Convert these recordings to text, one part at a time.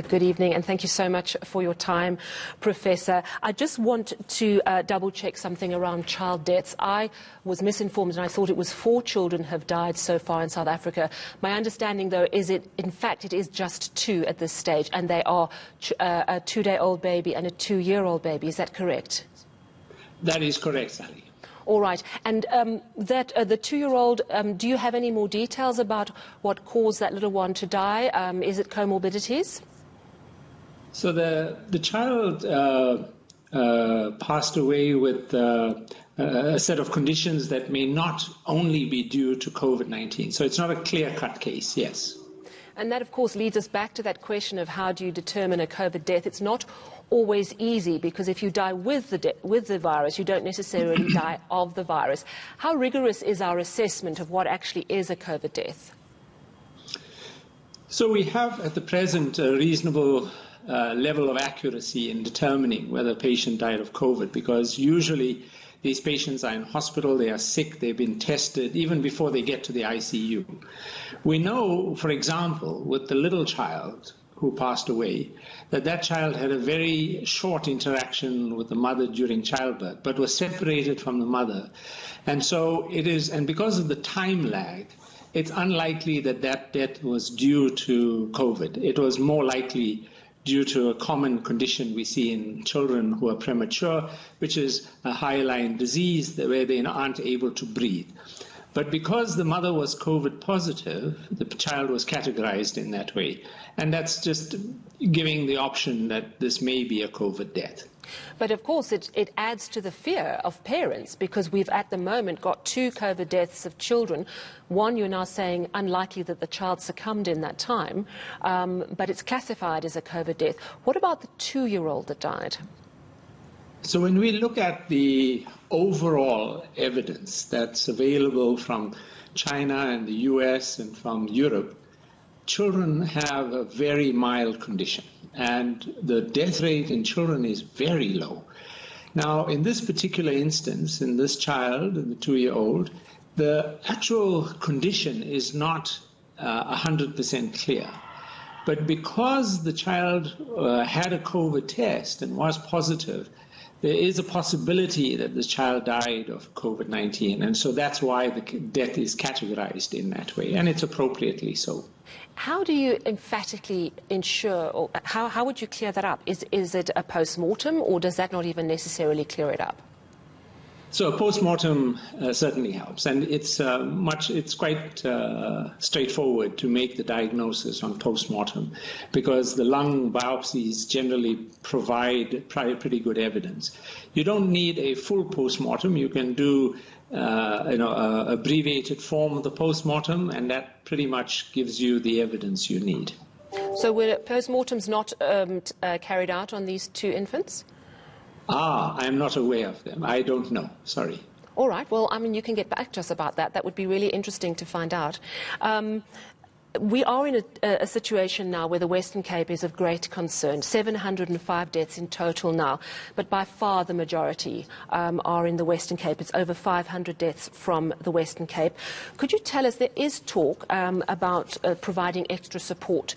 Good evening, and thank you so much for your time, Professor. I just want to double-check something around child deaths. I was misinformed, and I thought it was 4 children have died so far in South Africa. My understanding, though, is in fact, it is just 2 at this stage, and they are a 2-day-old baby and a 2-year-old baby. Is that correct? That is correct, Sally. All right. And the 2-year-old, do you have any more details about what caused that little one to die? Is it comorbidities? So the child passed away with a set of conditions that may not only be due to COVID-19. So it's not a clear-cut case, yes. And that, of course, leads us back to that question of how do you determine a COVID death. It's not always easy, because if you die with the virus, you don't necessarily die of the virus. How rigorous is our assessment of what actually is a COVID death? So we have at the present a reasonable level of accuracy in determining whether a patient died of COVID, because usually these patients are in hospital, they are sick, they've been tested even before they get to the ICU. We know, for example, with the little child who passed away, that child had a very short interaction with the mother during childbirth, but was separated from the mother. And so it is, and because of the time lag, it's unlikely that death was due to COVID. It was more likely due to a common condition we see in children who are premature, which is a hyaline disease where they aren't able to breathe. But because the mother was COVID positive, the child was categorized in that way. And that's just giving the option that this may be a COVID death. But of course, it adds to the fear of parents, because we've at the moment got 2 COVID deaths of children. One, you're now saying unlikely that the child succumbed in that time, but it's classified as a COVID death. What about the 2-year-old that died? So when we look at the overall evidence that's available from China and the US and from Europe, children have a very mild condition, and the death rate in children is very low. Now, in this particular instance, in this child, the 2-year-old, the actual condition is not 100% clear. But because the child had a COVID test and was positive, there is a possibility that the child died of COVID-19, and so that's why the death is categorized in that way, and it's appropriately so. How do you emphatically ensure, or how would you clear that up? Is it a postmortem, or does that not even necessarily clear it up? So a postmortem certainly helps, and it's quite straightforward to make the diagnosis on postmortem, because the lung biopsies generally provide pretty good evidence. You don't need a full postmortem. You can do an abbreviated form of the postmortem, and that pretty much gives you the evidence you need. So were postmortems not carried out on these 2 infants? I'm not aware of them. I don't know. Sorry. All right. Well, I mean, you can get back to us about that. That would be really interesting to find out. We are in a situation now where the Western Cape is of great concern. 705 deaths in total now, but by far the majority are in the Western Cape. It's over 500 deaths from the Western Cape. Could you tell us, there is talk about providing extra support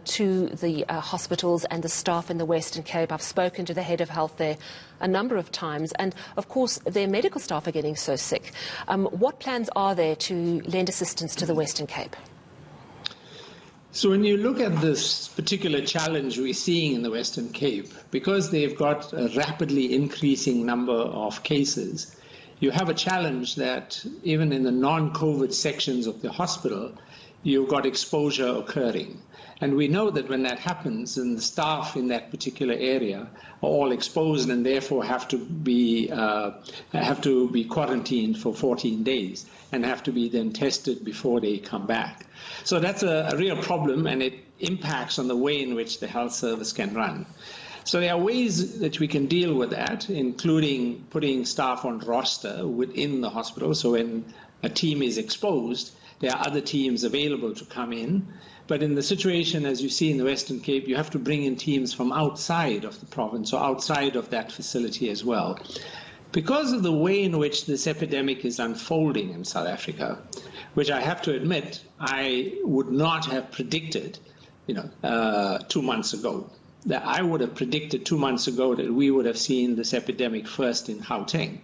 to the hospitals and the staff in the Western Cape. I've spoken to the head of health there a number of times, and of course their medical staff are getting so sick. What plans are there to lend assistance to the Western Cape? So when you look at this particular challenge we're seeing in the Western Cape, because they've got a rapidly increasing number of cases, you have a challenge that even in the non-COVID sections of the hospital, you've got exposure occurring. And we know that when that happens, and the staff in that particular area are all exposed and therefore have to be quarantined for 14 days and have to be then tested before they come back. So that's a real problem, and it impacts on the way in which the health service can run. So there are ways that we can deal with that, including putting staff on roster within the hospital. So when a team is exposed, there are other teams available to come in. But in the situation, as you see in the Western Cape, you have to bring in teams from outside of the province or outside of that facility as well. Because of the way in which this epidemic is unfolding in South Africa, which I have to admit I would not have predicted 2 months ago. That I would have predicted 2 months ago that we would have seen this epidemic first in Gauteng.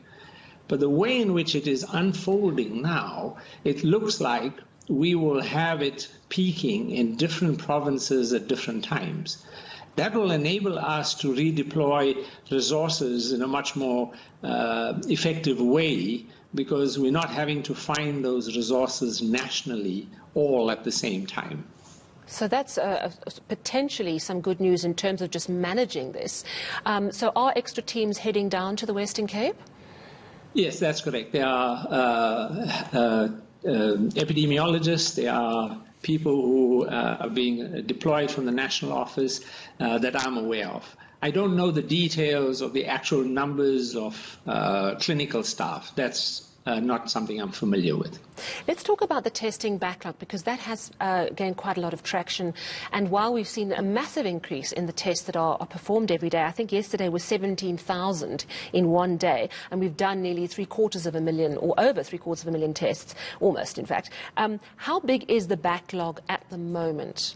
But the way in which it is unfolding now, it looks like we will have it peaking in different provinces at different times. That will enable us to redeploy resources in a much more effective way, because we're not having to find those resources nationally all at the same time. So that's potentially some good news in terms of just managing this. So are extra teams heading down to the Western Cape? Yes, that's correct. There are epidemiologists, there are people who are being deployed from the national office that I'm aware of. I don't know the details of the actual numbers of clinical staff. That's not something I'm familiar with. Let's talk about the testing backlog, because that has gained quite a lot of traction. And while we've seen a massive increase in the tests that are performed every day, I think yesterday was 17,000 in one day, and we've done nearly 750,000 or over 750,000 tests, almost in fact. How big is the backlog at the moment?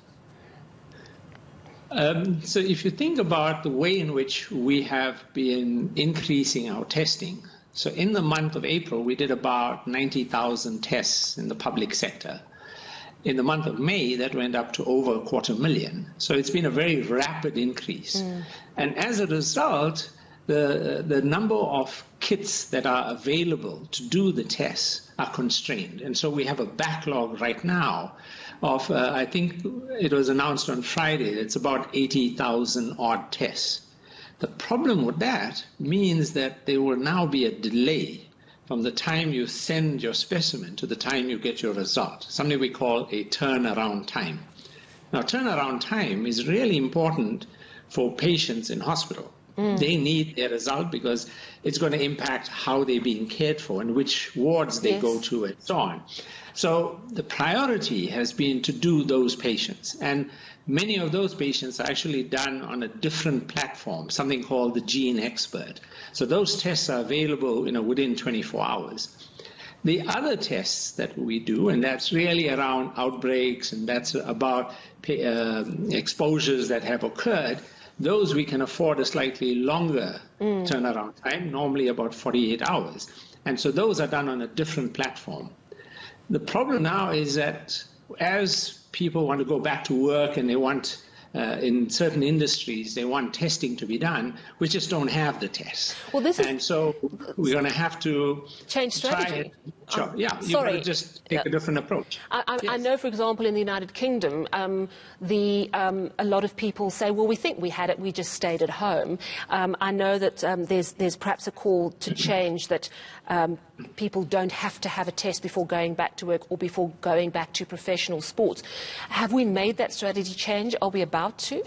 So if you think about the way in which we have been increasing our testing, so in the month of April, we did about 90,000 tests in the public sector. In the month of May, that went up to over 250,000. So it's been a very rapid increase. And as a result, the number of kits that are available to do the tests are constrained. And so we have a backlog right now of, I think it was announced on Friday, it's about 80,000 odd tests. The problem with that means that there will now be a delay from the time you send your specimen to the time you get your result, something we call a turnaround time. Now, turnaround time is really important for patients in hospital. They need their result because it's going to impact how they're being cared for and which wards they go to and so on. So the priority has been to do those patients. And many of those patients are actually done on a different platform, something called the Gene Expert. So those tests are available, within 24 hours. The other tests that we do, and that's really around outbreaks, and that's about exposures that have occurred, those we can afford a slightly longer turnaround time, normally about 48 hours. And so those are done on a different platform. The problem now is that as people want to go back to work and they want, in certain industries, they want testing to be done, we just don't have the tests. Well, and so we're going to have to change strategy. You've got to just take a different approach. I know, for example, in the United Kingdom, a lot of people say, well, we think we had it, we just stayed at home. I know that there's perhaps a call to change that people don't have to have a test before going back to work or before going back to professional sports. Have we made that strategy change? Are we about to?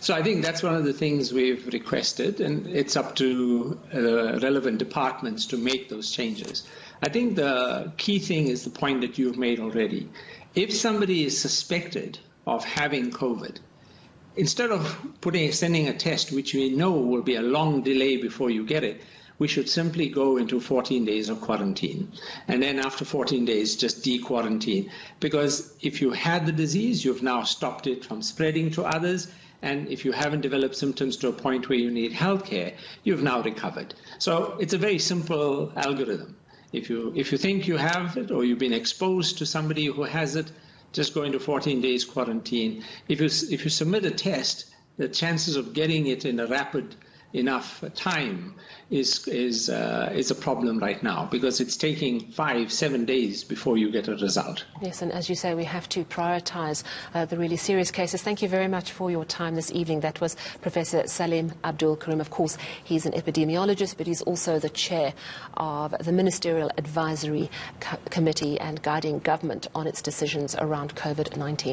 So I think that's one of the things we've requested, and it's up to relevant departments to make those changes. I think the key thing is the point that you've made already. If somebody is suspected of having COVID, instead of sending a test, which we know will be a long delay before you get it, we should simply go into 14 days of quarantine. And then after 14 days, just de-quarantine. Because if you had the disease, you've now stopped it from spreading to others. And if you haven't developed symptoms to a point where you need health care, you've now recovered. So it's a very simple algorithm. If you think you have it or you've been exposed to somebody who has it, just go into 14 days quarantine. If you submit a test, the chances of getting it in a rapid enough time is a problem right now, because it's taking 5-7 days before you get a result. Yes, and as you say, we have to prioritise the really serious cases. Thank you very much for your time this evening. That was Professor Salim Abdool Karim. Of course, he's an epidemiologist, but he's also the chair of the Ministerial Advisory Committee and guiding government on its decisions around COVID-19.